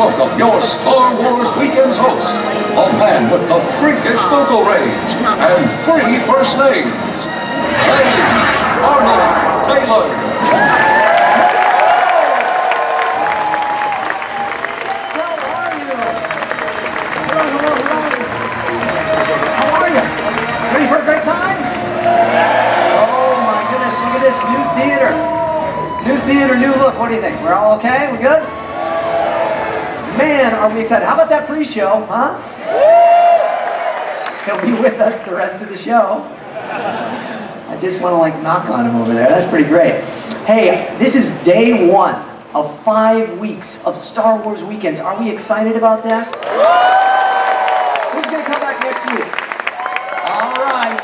welcome your Star Wars Weekends host, a man with the freakish vocal range and free first names, James Arnold Taylor. Theater, new look. What do you think? We're all okay? We good? Man, are we excited. How about that pre-show, huh? He'll be with us the rest of the show. I just want to like knock on him over there. That's pretty great. Hey, this is day 1 of 5 weeks of Star Wars Weekends. Are we excited about that? Who's going to come back next week? All right.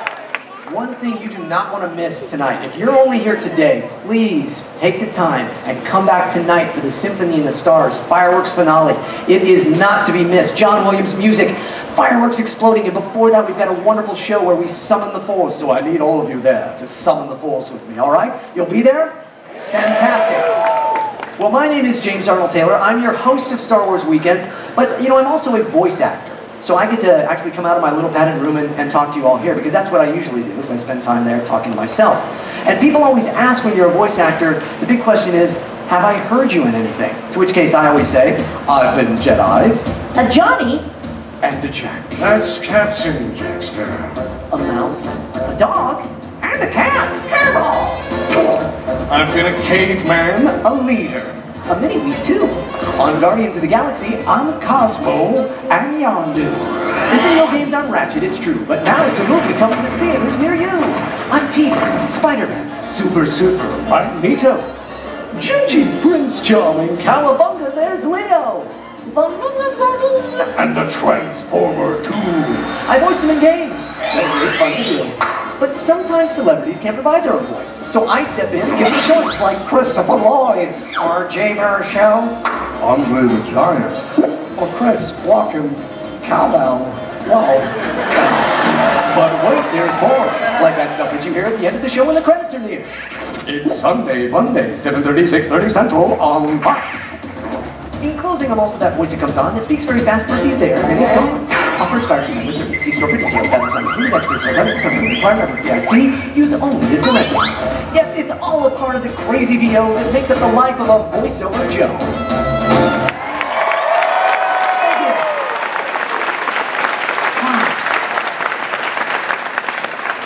One thing you do not want to miss tonight. If you're only here today, please take the time and come back tonight for the Symphony in the Stars fireworks finale. It is not to be missed. John Williams music, fireworks exploding, and before that we've got a wonderful show where we summon the Force, so I need all of you there to summon the Force with me, all right? You'll be there? Fantastic. Well, my name is James Arnold Taylor. I'm your host of Star Wars Weekends, but you know, I'm also a voice actor. So I get to actually come out of my little padded room and talk to you all here, because that's what I usually do, is I spend time there talking to myself. And people always ask when you're a voice actor, the big question is, have I heard you in anything? To which case I always say, I've been Jedis, a Johnny, and a Jack. That's Captain Jack Sparrow. A mouse, a dog, and a cat. Hairball! I've been a caveman, a leader. A mini-me too. On Guardians of the Galaxy, I'm Cosmo and Yondu. In video games, I'm Ratchet, it's true, but now it's a movie coming to theaters near you. I'm Tevis, Spider-Man, Super, I'm Nito. Gingy, Prince Charming, Cowabunga, there's Leo. And the Transformer 2. I voice them in games. They're great fun to do. But sometimes celebrities can't provide their own voice. So I step in and give them a choice, like Christopher Lloyd, or Jay Baruchel, Andre the Giant, or Chris walking cowbell. Wow. But wait, there's more. Like that stuff that you hear at the end of the show when the credits are near. It's Sunday, Monday, 7:30, 6:30 Central on Fox. In closing, I'm also that voice that comes on that speaks very fast because he's there and he's gone. Offers fires and members to see store for details, patterns on the food, experts, require member PIC, use only as directed. Yes, it's all a part of the crazy VO that makes up the life of a voiceover Joe.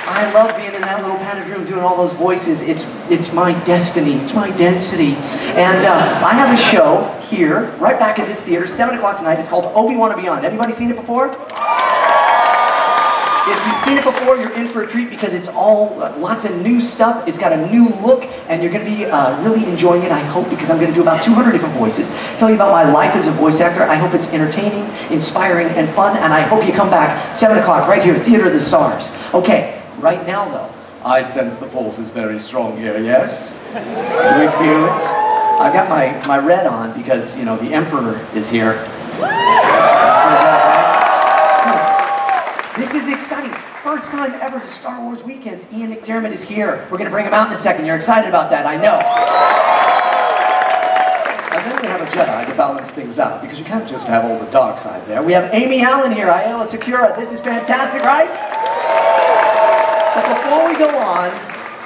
I love being in that little padded room doing all those voices. It's my destiny. It's my density. And I have a show here, right back at this theater, 7 o'clock tonight. It's called Obi-Wan and Beyond. Anybody seen it before? If you've seen it before, you're in for a treat because it's all lots of new stuff. It's got a new look, and you're going to be really enjoying it, I hope, because I'm going to do about 200 different voices. Tell you about my life as a voice actor. I hope it's entertaining, inspiring, and fun, and I hope you come back 7 o'clock right here, Theater of the Stars. Okay. Right now, though, I sense the Force is very strong here, yes? Do we feel it? I've got my red on because, you know, the Emperor is here. This is exciting. First time ever to Star Wars Weekends. Ian McDiarmid is here. We're going to bring him out in a second. You're excited about that, I know. And then we have a Jedi to balance things out, because you can't just have all the dark side there. We have Amy Allen here, Ayala Secura. This is fantastic, right? But before we go on,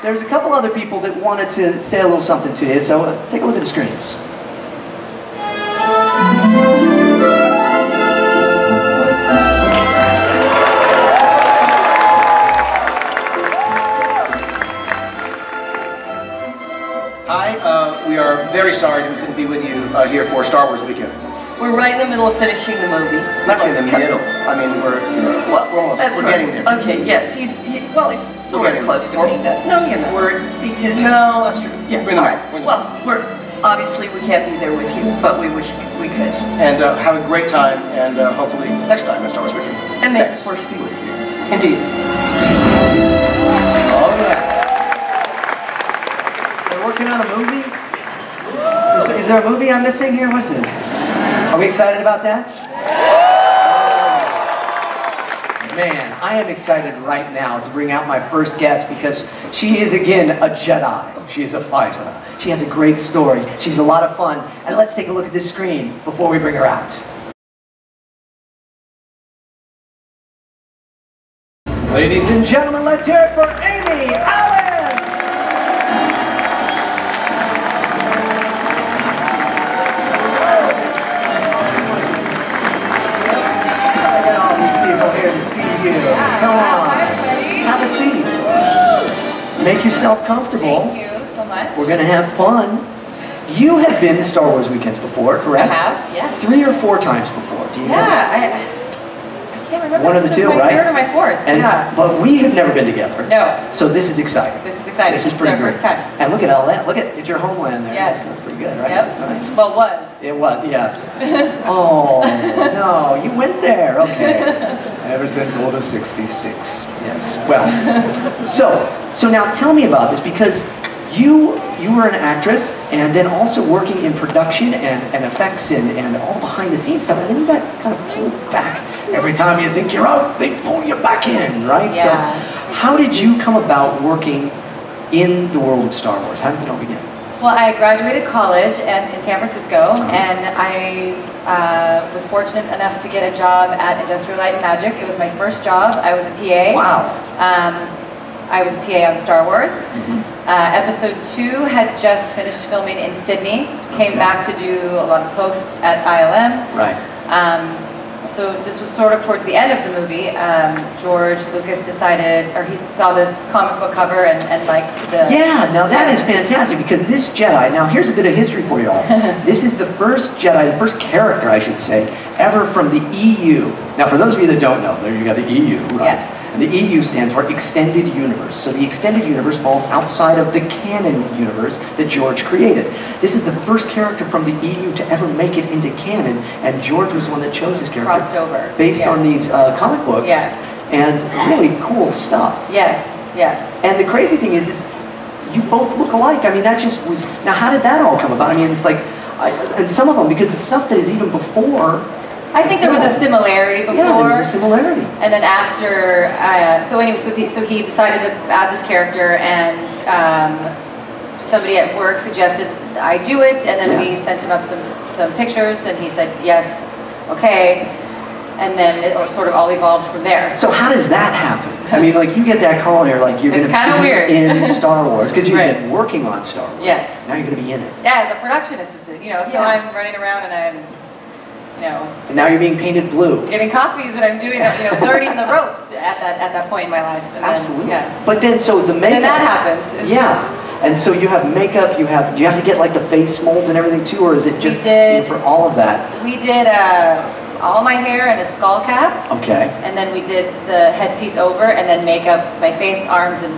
there's a couple other people that wanted to say a little something to you, so take a look at the screens. Hi, we are very sorry that we couldn't be with you here for Star Wars Weekend. We're right in the middle of finishing the movie. Not in the middle. I mean, we're getting there. Okay, yes, he's sort of close to being done. No, you're not. No, that's true. Yeah. All right. Well, obviously we can't be there with you, but we wish we could. And have a great time, and hopefully next time at Star Wars Weekend. And may the Force be with you. Indeed. Oh yeah. They're working on a movie? Is there a movie I'm missing here? What's this? Are we excited about that? Man, I am excited right now to bring out my first guest because she is again a Jedi. She is a fighter. She has a great story. She's a lot of fun. And let's take a look at this screen before we bring her out. Ladies and gentlemen, let's hear it for Amy Allen! Look at all these people here to see you. Come on. Hi, everybody. Have a seat. Make yourself comfortable. Thank you so much. We're going to have fun. You have been to Star Wars weekends before, correct? I have, yes. 3 or 4 times before. Do you know? I can't remember. One of the This two, is my right? third or my fourth. And, yeah. But we have never been together. No. So this is exciting. This is exciting. This is pretty our great. first time. And look at all that. Look at it's your homeland there. Yes. That's pretty good, right? Yep. That's nice. Well, was. It was, yes. Oh, no, you went there. Okay. Ever since Order 66. Yes. Well, so now tell me about this because you were an actress and then also working in production and effects and all behind the scenes stuff, and then you got kind of pulled back. Every time you think you're out, they pull you back in, right? Yeah. So how did you come about working in the world of Star Wars? How did it all begin? Well, I graduated college in San Francisco, and I was fortunate enough to get a job at Industrial Light and Magic. It was my first job. I was a PA. Wow. I was a PA on Star Wars. Episode 2 had just finished filming in Sydney. Came back to do a lot of posts at ILM. Right. So this was sort of towards the end of the movie. George Lucas decided, or he saw this comic book cover and liked the... Yeah, now that is fantastic because this Jedi, now here's a bit of history for you all. This is the first Jedi, the first character I should say, ever from the EU. Now for those of you that don't know, there you got the EU, right? Yes. And the EU stands for Extended Universe. So the Extended Universe falls outside of the canon universe that George created. This is the first character from the EU to ever make it into canon, and George was the one that chose this character. Crossed over. Based on these comic books. Yes. And really cool stuff. Yes, yes. And the crazy thing is you both look alike. I mean, that just was... Now, how did that all come about? I mean, it's like... and some of them, because the stuff that is even before... I think there was a similarity before. Yeah, there was a similarity. And then after... so anyway, so he decided to add this character, and somebody at work suggested I do it, and then we sent him up some pictures, and he said, yes, okay. And then it sort of all evolved from there. So how does that happen? I mean, like, you get that call and you're like, you're going to be weird. in Star Wars, because you've been working on Star Wars. Yes. Now you're going to be in it. Yeah, as a production assistant, you know, so I'm running around and I'm, you know... And now you're being painted blue. Getting copies, and I'm doing, you know, learning the ropes at that point in my life. And Absolutely. Then, But then, so the makeup... And then that happened. And so you have makeup, do you have to get like the face molds and everything too, or is it just for all of that? We did all my hair and a skull cap. Okay. And then we did the headpiece over, and then makeup, my face, arms, and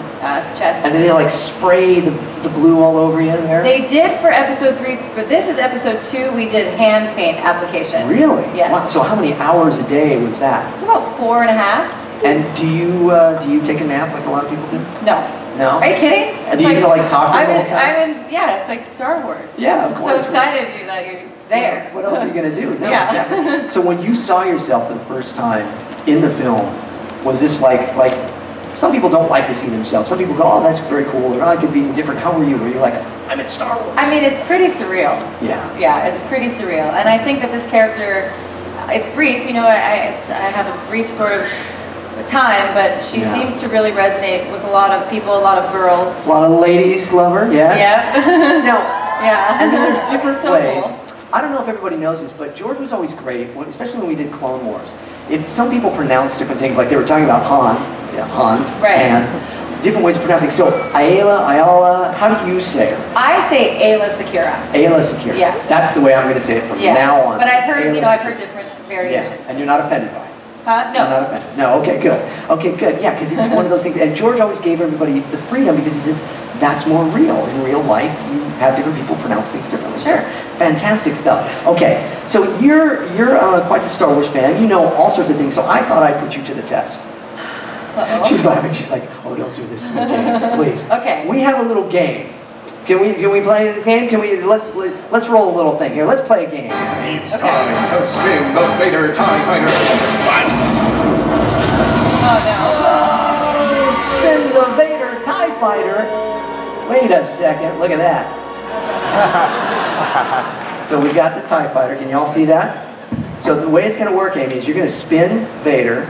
chest. And then they like spray the blue all over you there? They did for episode 3. For this is episode 2. We did hand paint application. Really? Yes. Wow. So how many hours a day was that? It's about 4.5. And do you take a nap like a lot of people do? No. No? Are you kidding? It's Do you like talk to them all the time? Yeah, it's like Star Wars. Yeah, of course. So excited that you're there. What else are you going to do? No, Yeah. exactly. So when you saw yourself for the first time in the film, was this like some people don't like to see themselves. Some people go, oh, that's very cool, or I could be different. How were you? Were you like, I'm in Star Wars? I mean, it's pretty surreal. Yeah. Yeah, it's pretty surreal. And I think that this character, it's brief, you know, I have a brief sort of time, but she seems to really resonate with a lot of people, a lot of girls. A lot of ladies love her, yes? Yeah. Now, yeah. and then there's different So ways. cool. I don't know if everybody knows this, but George was always great, especially when we did Clone Wars. If some people pronounce different things, like they were talking about Hans, right. and different ways of pronouncing. So, Ayla, how do you say her? I say Ayla Secura. Ayla Secura. Yes. That's the way I'm going to say it from now on. But I've heard, Ayla you know, I've heard Secura. different variations. Yeah, and you're not offended by it. Huh? No. I'm not offended. No, okay, good. Okay, good. Yeah, because it's one of those things. And George always gave everybody the freedom because he says that's more real. In real life, you have different people pronounce things differently. Sure. So, fantastic stuff. Okay, so you're quite the Star Wars fan. You know all sorts of things. So I thought I'd put you to the test. Uh-oh. She's laughing. She's like, "Oh, don't do this to me, James, please." Okay. We have a little game. Can we play a game? Let's roll a little thing here. Let's play a game. It's time to spin the Vader TIE Fighter. One. Spin the Vader TIE Fighter. Wait a second, look at that. So we got the TIE Fighter, can you all see that? So the way it's going to work, Amy, is you're going to spin Vader,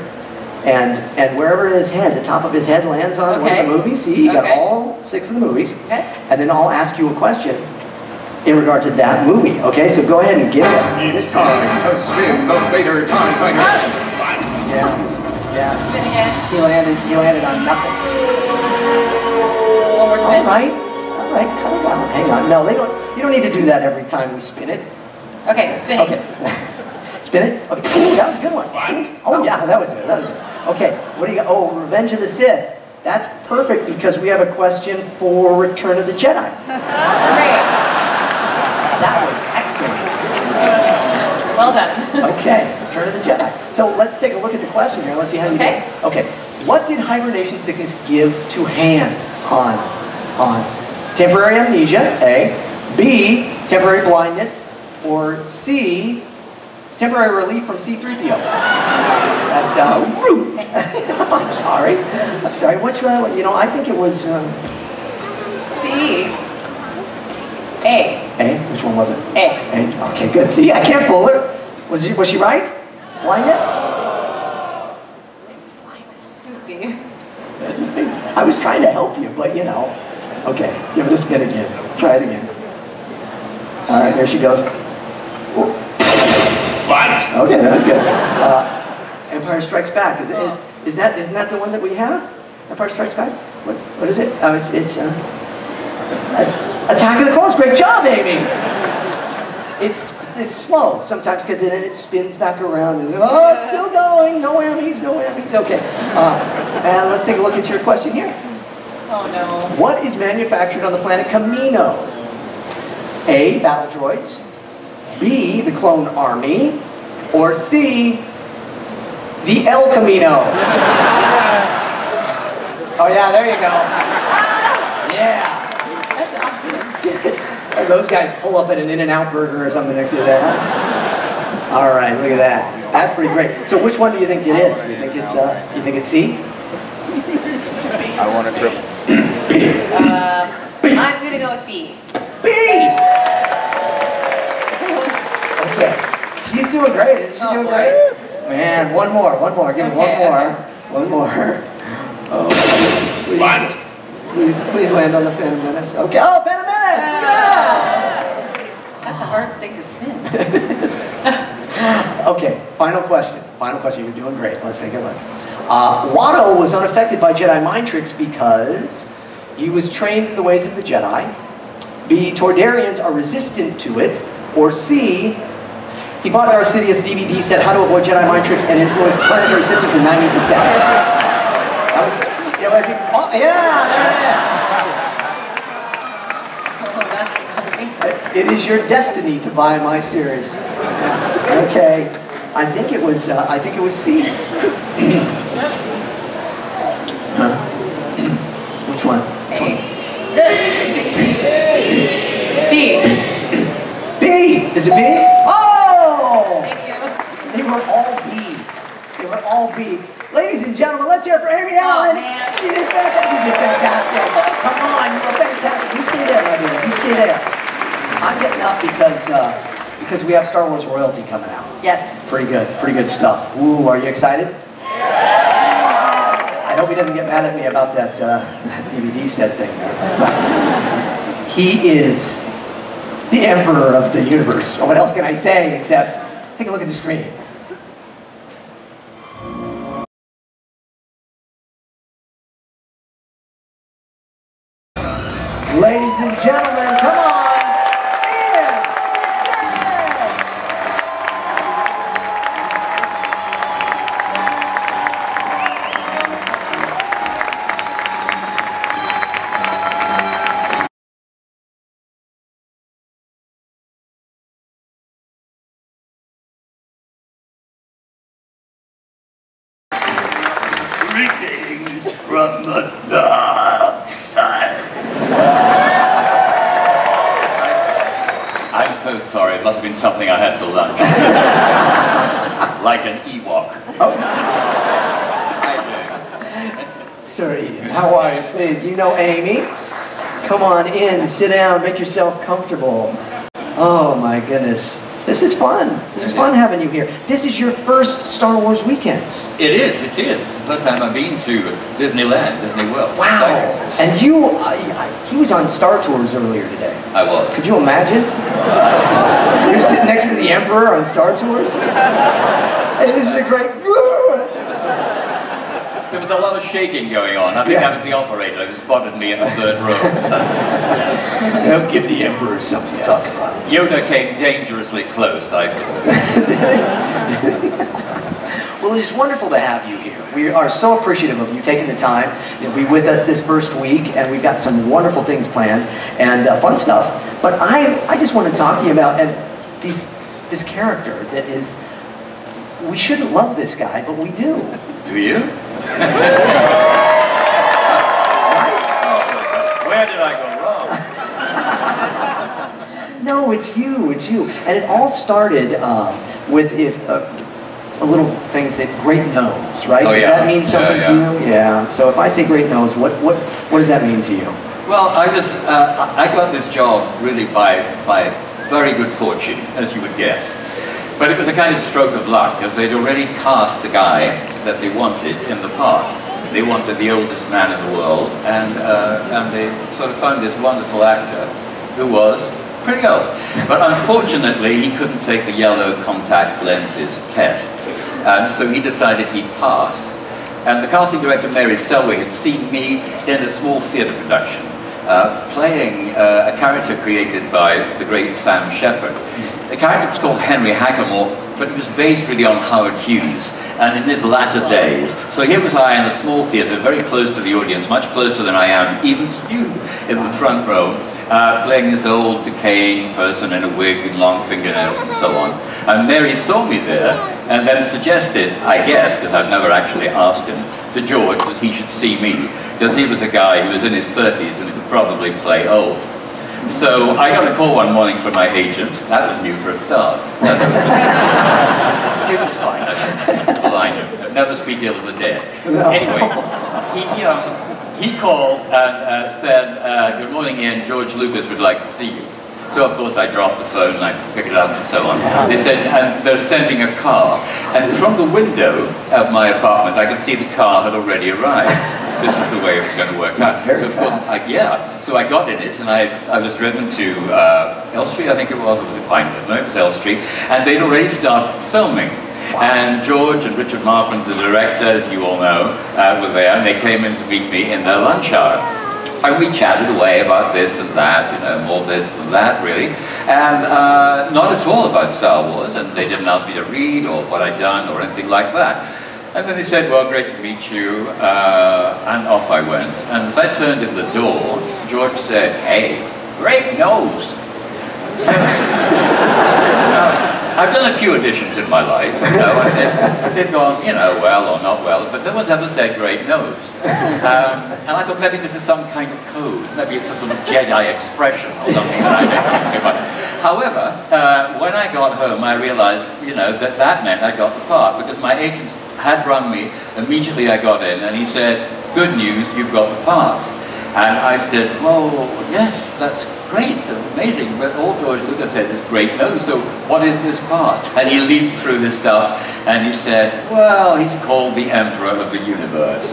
and wherever his head, the top of his head lands on one of the movies, see, you got all 6 of the movies, and then I'll ask you a question in regard to that movie, okay? So go ahead and give it. It's time to spin the Vader TIE Fighter. Yeah. Spin again. He landed on nothing. One more spin. All right, calm down. Hang on. No, you don't need to do that every time we spin it. Okay, spinning. Okay. Spin it? Okay. Ooh, that was a good one. Oh, yeah, that was good. Okay, what do you got? Oh, Revenge of the Sith. That's perfect because we have a question for Return of the Jedi. Great. That was excellent. Well done. Okay, Return of the Jedi. So let's take a look at the question here. Let's see how you do. Okay. What did hibernation sickness give to Han? Temporary amnesia, A. B. Temporary blindness. Or C. Temporary relief from C-3PO. That's rude. I'm sorry. Which one? You know, I think it was B. A. A. Which one was it? A. A. Okay, good. See, I can't fool her. Was she right? Blindness? Who's B? I was trying to help you, but you know. Okay, give it a spin again. Try it again. All right, here she goes. Ooh. Okay, that's good. Empire Strikes Back. Isn't that the one that we have? Empire Strikes Back. What is it? Oh, it's Attack of the Clones. Great job, Amy. It's slow sometimes because then it spins back around and still going. No whammies, no whammies. Okay. And let's take a look at your question here. Oh no. What is manufactured on the planet Camino? A. Battle droids. B. The clone army. Or C. The El Camino. Oh yeah, there you go. Yeah. That's awesome. Those guys pull up at an In-N-Out burger or something next to that. All right, look at that. That's pretty great. So which one do you think it is? You think it's C? I want a triple. I'm gonna go with B. B! Okay. She's doing great. Isn't she doing great? Man, one more. Give me one more. Oh, please land on the Phantom Menace. Okay. Oh, Phantom Menace! Look at that! That's a hard thing to spin. Okay, final question. You're doing great. Let's take a look. Watto was unaffected by Jedi mind tricks because he was trained in the ways of the Jedi. B. Tordarians are resistant to it. Or C. He bought our Sidious DVD set, How to Avoid Jedi Mind Tricks and Influence Planetary Systems in 90s instead. There it is. It is your destiny to buy my series. Okay, I think it was C. Which one? A. B. B. Is it B? Oh! Thank you. They were all B. Ladies and gentlemen, let's hear it for Amy Allen. man. She did fantastic. Come on, you were fantastic. You stay there, my dear. You stay there. I'm getting up because we have Star Wars royalty coming out. Yes. Pretty good stuff. Ooh, are you excited? I hope he doesn't get mad at me about that DVD set thing. He is the emperor of the universe. What else can I say except take a look at the screen. Ladies and gentlemen, come on! Greetings from the dark side. I'm so sorry. It must have been something I had for lunch. Like an Ewok. Oh. Hi, James. Sir Ian, how are you? Please, you know Amy? Come on in, sit down, make yourself comfortable. Oh my goodness. This is fun. This is fun having you here. This is your first Star Wars weekends. It is. It's the first time I've been to Disneyland, Disney World. Wow. And you, he was on Star Tours earlier today. I was. Could you imagine? You're sitting next to the Emperor on Star Tours? Hey, this is a great... There was a lot of shaking going on. I think that was the operator who spotted me in the third row. Don't give the Emperor something to talk about. Yoda came dangerously close, I think. Well, it's wonderful to have you here. We are so appreciative of you taking the time to be with us this first week, and we've got some wonderful things planned and fun stuff. But I just want to talk to you about this character that is... We shouldn't love this guy, but we do. Do you? Where did I go wrong? No, it's you, it's you. And it all started with a little thing that great nose, right? Oh, does yeah. that mean something to you? Yeah. So if I say great nose, what does that mean to you? Well, I got this job really by very good fortune, as you would guess. But it was a kind of stroke of luck, because they'd already cast the guy that they wanted in the part. They wanted the oldest man in the world, and they sort of found this wonderful actor who was pretty old. But unfortunately, he couldn't take the yellow contact lenses tests, and so he decided he'd pass. And the casting director, Mary Selway, had seen me in a small theatre production, playing a character created by the great Sam Shepard. The character was called Henry Hackamore, but it was based really on Howard Hughes, and in his latter days. So here was I in a small theatre, very close to the audience, much closer than I am even to you in the front row, playing this old decaying person in a wig and long fingernails and so on. And Mary saw me there, and then suggested, I guess, because I've never actually asked him, to George that he should see me, because he was a guy who was in his 30s and could probably play old. So I got a call one morning from my agent. That was new for a start. It was fine. I know. Never speak ill of the dead. Anyway, he called and said, "Good morning, Ian. George Lucas would like to see you." So of course I dropped the phone and I picked it up and so on. They said, and they're sending a car. And from the window of my apartment, I could see the car had already arrived. This was the way it was going to work out. So of course, so I got in it, and I was driven to Elstree, I think it was, or was it Pinewood? No, it was Elstree, and they'd already started filming. And George and Richard Markman, the director, as you all know, were there, and they came in to meet me in their lunch hour. And we chatted away about this and that, you know, more this and that, really. And not at all about Star Wars, and they didn't ask me to read or what I'd done or anything like that. And then they said, well, great to meet you, and off I went. And as I turned in the door, George said, hey, great nose. So, I've done a few auditions in my life, you know, and they've gone, you know, well or not well, but no one's ever said great nose. And I thought maybe this is some kind of code, maybe it's a sort of Jedi expression or something that I don't know about. However, when I got home, I realized, you know, that meant I got the part, because my agents had rung me immediately I got in, and he said, good news, you've got the part. And I said, well, yes, that's great, amazing, but all George Lucas said is great nose, so what is this part? And he leafed through his stuff, and he said, well, he's called the Emperor of the Universe.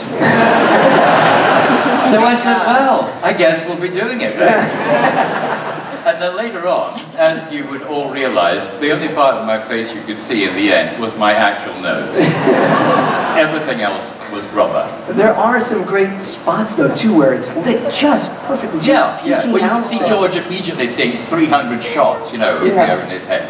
So I said, well, I guess we'll be doing it, right? And then later on, as you would all realize, the only part of my face you could see in the end was my actual nose. Everything else was rubber. There are some great spots, though, too, where it's lit just perfectly. Yeah. Well, you can see George immediately seeing 300 shots, you know, appear in his head.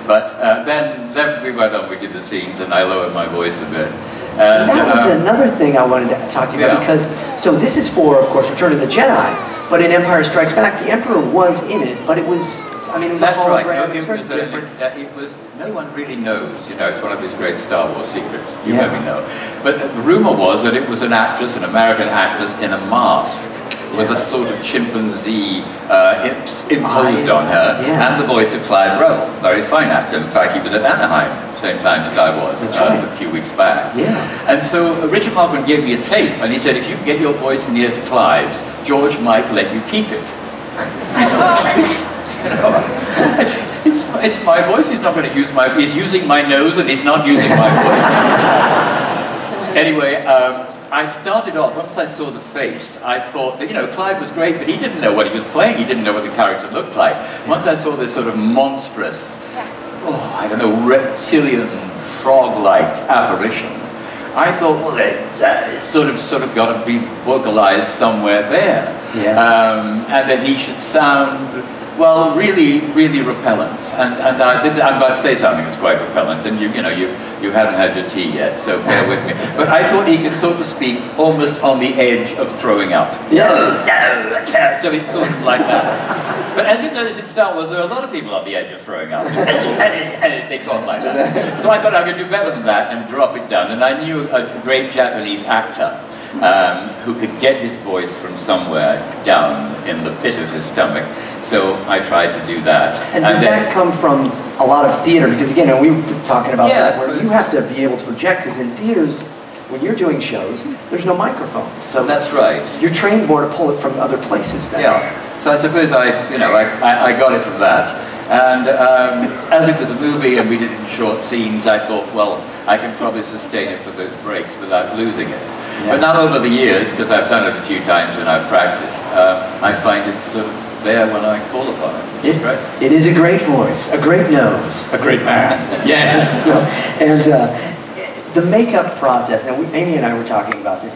But then we went on, we did the scenes, and I lowered my voice a bit. And that was another thing I wanted to talk to you about, because, so this is for, of course, Return of the Jedi, but in Empire Strikes Back, the Emperor was in it, but it was, I mean, it was that's a hologram. right. It was no one really knows, you know, it's one of these great Star Wars secrets, you maybe know. But the rumor was that it was an actress, an American actress, in a mask. with a sort of chimpanzee imposed on her, and the voice of Clive Rowell, very fine actor. In fact, he was at Anaheim, same time as I was, a few weeks back. And so Richard Marquand gave me a tape, and he said, if you can get your voice near to Clive's, George might let you keep it. I thought, it's my voice, he's not going to use he's using my nose and he's not using my voice. Anyway, I started off, once I saw the face, I thought that, Clive was great, but he didn't know what he was playing, he didn't know what the character looked like. Once I saw this sort of monstrous, I don't know, reptilian, frog-like apparition, I thought, well, it's sort of got to be vocalized somewhere there. And that he should sound, well, really, really repellent. And I'm about to say something that's quite repellent, and you haven't had your tea yet, so bear with me. But I thought he could sort of speak almost on the edge of throwing up. So it's sort of like that. But as you notice in Star Wars, there are a lot of people on the edge of throwing up. And they talk like that. So I thought I could do better than that and drop it down. And I knew a great Japanese actor who could get his voice from somewhere down in the pit of his stomach. So I tried to do that. And does that come from a lot of theater? Because again, we were talking about that, where you have to be able to project, because in theaters, when you're doing shows, there's no microphones. So that's right. You're trained more to pull it from other places then. So I suppose I got it from that. And as it was a movie and we did it in short scenes, I thought, well, I can probably sustain it for those breaks without losing it. But now over the years, because I've done it a few times and I've practiced, I find it's sort of there when I call upon it. It is a great voice, a great nose, a great man. Yes. And the makeup process, now Amy and I were talking about this.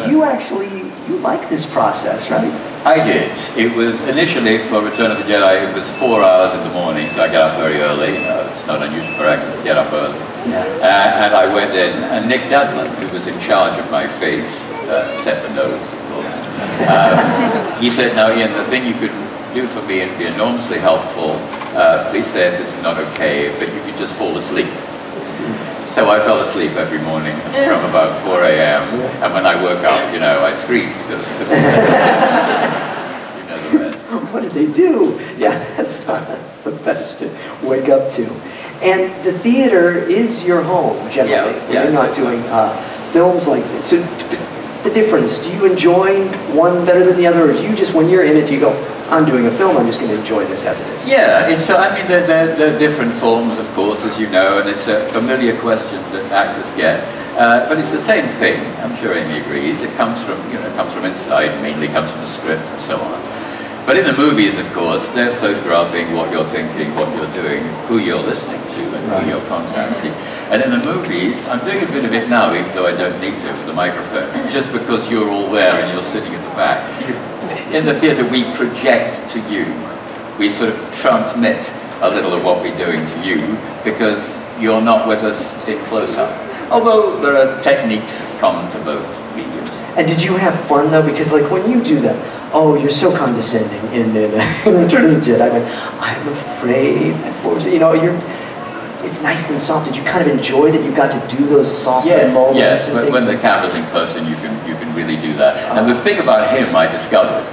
You like this process, right? I did. It was initially for Return of the Jedi, it was 4 hours in the morning, so I get up very early. It's not unusual for actors to get up early. And I went in, and Nick Dadman, who was in charge of my face, except the nose, of course, he said, now Ian, the thing you could do for me and be enormously helpful, please say if this is not okay, but you could just fall asleep. So I fell asleep every morning from about 4 a.m. And when I woke up, I screamed because you know the rest. What did they do? Yeah, that's the best to wake up to. And the theater is your home, generally. You're not doing films like this. So the difference, do you enjoy one better than the other, or do you just, when you're in it, do you go, I'm doing a film, I'm just going to enjoy this as it is? Yeah, I mean, they're different forms, of course, as you know, and it's a familiar question that actors get. But it's the same thing. I'm sure Amy agrees. It comes from, comes from inside, mainly comes from the script and so on. But in the movies, of course, they're photographing what you're thinking, what you're doing, who you're listening to, and who you're contacting. And in the movies, I'm doing a bit of it now, even though I don't need to with the microphone, just because you're all there and you're sitting at the back. In the theatre, we project to you. We sort of transmit a little of what we're doing to you, because you're not with us in close-up. Although there are techniques common to both mediums. And did you have fun, though? Because, like, when you do that, oh, you're so condescending in Return of the Jedi. I mean, I'm afraid before, it's nice and soft. Did you kind of enjoy that you got to do those soft moments? Yes, when the camera's in close and you can really do that. And the thing about him, I discovered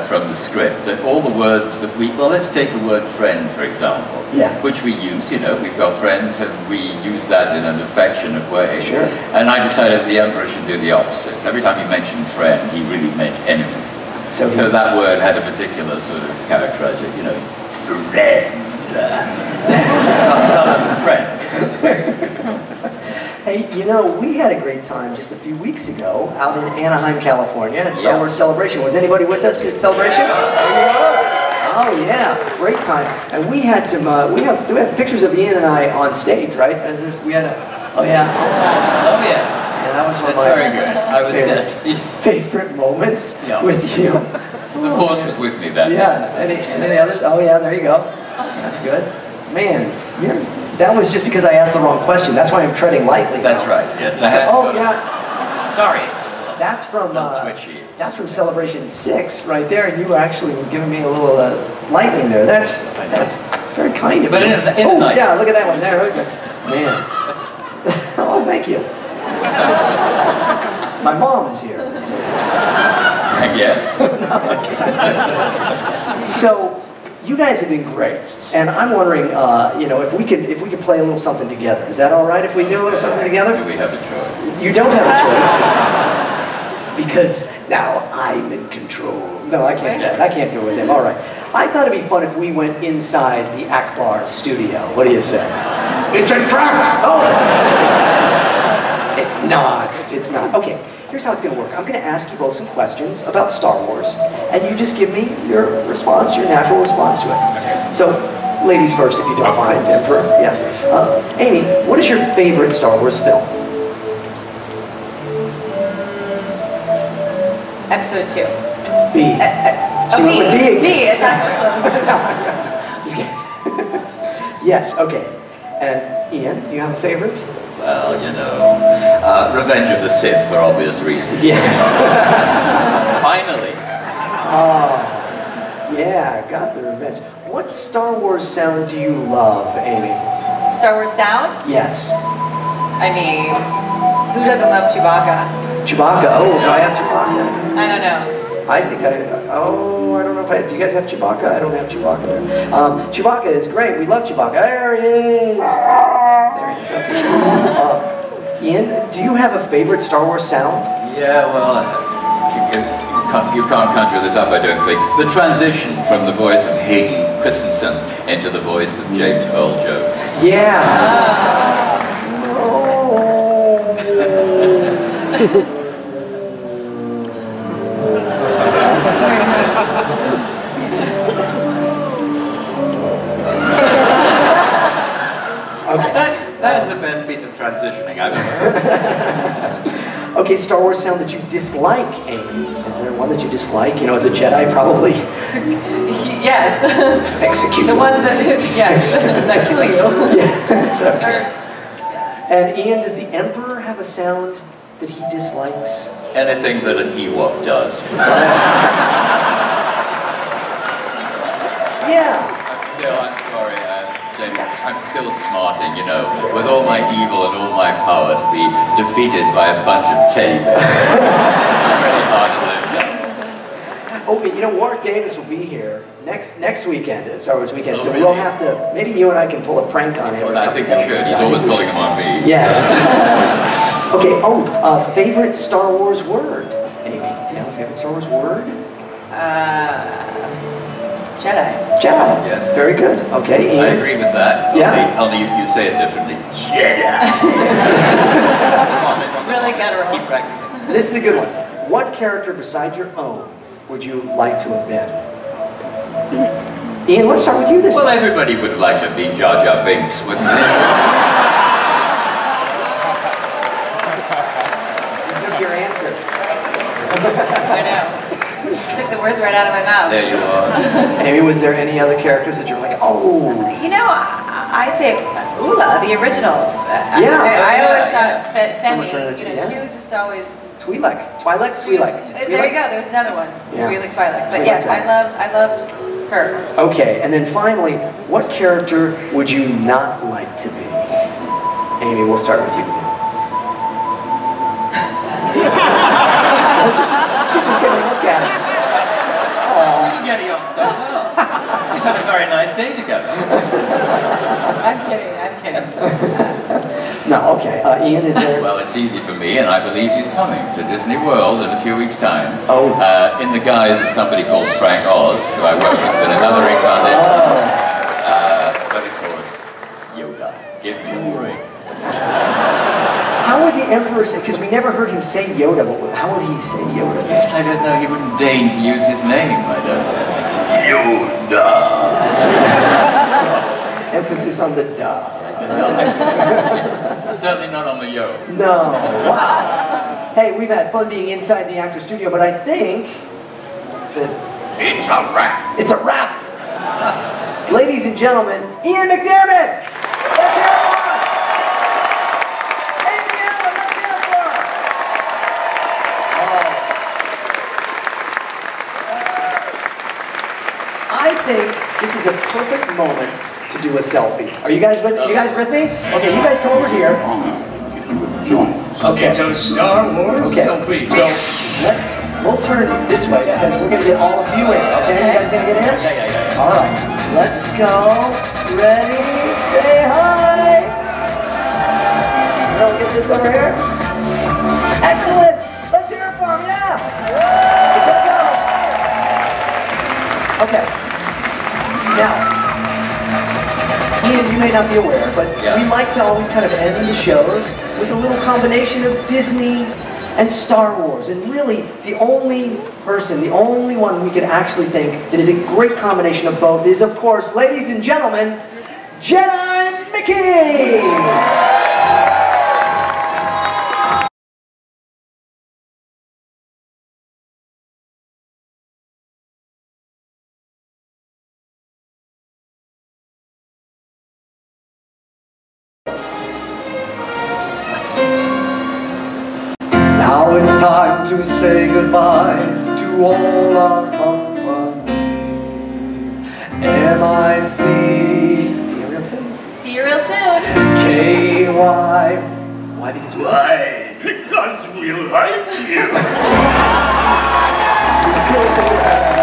from the script, that all the words that let's take the word friend, for example, which we use, we've got friends and we use that in an affectionate way. Sure. And I decided the Emperor should do the opposite. Every time he mentioned friend, he really meant enemy. So that word had a particular sort of characterization, friend. Rather than friend. Hey, we had a great time just a few weeks ago out in Anaheim, California at Star Wars Celebration. Was anybody with us at Celebration? Oh yeah, great time. And we had some, we have pictures of Ian and I on stage, right? We had oh yes. Yeah, that was one of my favorite moments with you. The Force was with me then. Yeah, any others? Oh yeah, there you go. That's good. Man, that was just because I asked the wrong question. That's why I'm treading lightly. That's right. Yes. Sorry. That's from Celebration 6 right there, and you actually were giving me a little lightning there. That's very kind of you. Yeah, look at that one there. Man. Oh, thank you. My mom is here. Yeah. So, you guys have been great, and I'm wondering, you know, if we could play a little something together. Is that all right if we do a little something together? Do we have a choice? You don't have a choice because now I'm in control. No, I can't. I can't do it with him. All right. I thought it'd be fun if we went inside the Akbar studio. What do you say? It's a trap! Oh, it's not. It's not. Okay. Here's how it's going to work. I'm going to ask you both some questions about Star Wars, and you just give me your response, your natural response to it. So, ladies first, if you don't mind, Emperor. Yes. Amy, what is your favorite Star Wars film? Episode 2. B. She went with B. B, Attack of the Clones. Yes, okay. And Ian, do you have a favorite? Well, you know, Revenge of the Sith for obvious reasons. Yeah. Finally. Oh, yeah, got the revenge. What Star Wars sound do you love, Amy? Star Wars sound? Yes. I mean, who doesn't love Chewbacca? Chewbacca. Oh, do I have Chewbacca? I don't know. I think I don't know if I, do you guys have Chewbacca? I don't have Chewbacca there. Chewbacca is great, we love Chewbacca. There he is! There he is, okay. Ian, do you have a favorite Star Wars sound? Yeah, well, you can't conjure this up, I don't think. The transition from the voice of Hayden Christensen into the voice of James Earl Jones. Yeah! That is the best piece of transitioning I've ever heard. Okay, Star Wars sound that you dislike, Amy. Is there one that you dislike? You know, as a Jedi, probably. Yes. Execute. The ones that, yes, that kill you. Yeah, okay. And Ian, does the Emperor have a sound that he dislikes? Anything that an Ewok does. Yeah. No, I'm sorry, Jamie. I'm still smarting, you know, with all my evil and all my power to be defeated by a bunch of teddy bears. It's really hard to live down. Oh, but you know, Warwick Davis will be here next weekend at Star Wars Weekend, so really? we'll have to, maybe you and I can pull a prank on him or Well, I something. think we should. He's always pulling them on me. Yes. Okay, favorite Star Wars word? Amy, do you have a favorite Star Wars word? Jedi. Jedi. Yes. Very good. Okay, Ian. I agree with that. Yeah. Only you say it differently. Jedi. Really guttural. Keep practicing. This is a good one. What character besides your own would you like to have been? Ian, let's start with you this Well, time. everybody would like to be Jar Jar Binks, wouldn't they? You took your answer. I know. Took the words right out of my mouth. There you are. Amy, was there any other characters that you're like, oh? You know, I'd say Ula, the original. Yeah. I always thought Femi, Trinity, you know, yeah. she was just always... Twilight. There you go, there's another one. Yeah. Twi'lek. But Twi'lek, yes, Twilight. I love her. Okay, and then finally, what character would you not like to be? Amy, we'll start with you. She's just gonna look at it. You're getting on so well. We've had a very nice day together. I'm kidding. No, okay. Ian, is there? Well, it's easy for me, and I believe he's coming to Disney World in a few weeks' time. Oh. In the guise of somebody called Frank Oz, who I work with in another incarnation. But of course, Yoda. Give me a break. How would the Emperor say, because we never heard him say Yoda, but how would he say Yoda? Yes, I don't know. He wouldn't deign to use his name, I don't think. Yoda. Emphasis on the duh. Certainly not on the yo. No. Wow. Hey, we've had fun being inside the actor studio, but I think that It's a wrap. it's a wrap. Ladies and gentlemen, Ian McDiarmid. Let's hear it for him. Amy Allen, let's hear it for her. I think this is a perfect moment to do a selfie. Are you guys with me? Okay, you guys come over here. Join us. Okay. It's a Star Wars Okay. selfie. So We'll turn this way because we're going to get all of you in, okay? You guys going to get in? Yeah. All right, let's go. Ready? Say hi. We'll get this over here. Excellent. Let's hear it for him, yeah. Go, go. Okay. Now, Ian, you may not be aware, but we like to always kind of end the shows with a little combination of Disney and Star Wars. And really, the only person, the only one we can actually think that is a great combination of both is, of course, ladies and gentlemen, Jedi Mickey! Now it's time to say goodbye to all our company. M-I-C. See you real soon. See you real soon. K-Y. Why? Because we Because we like you.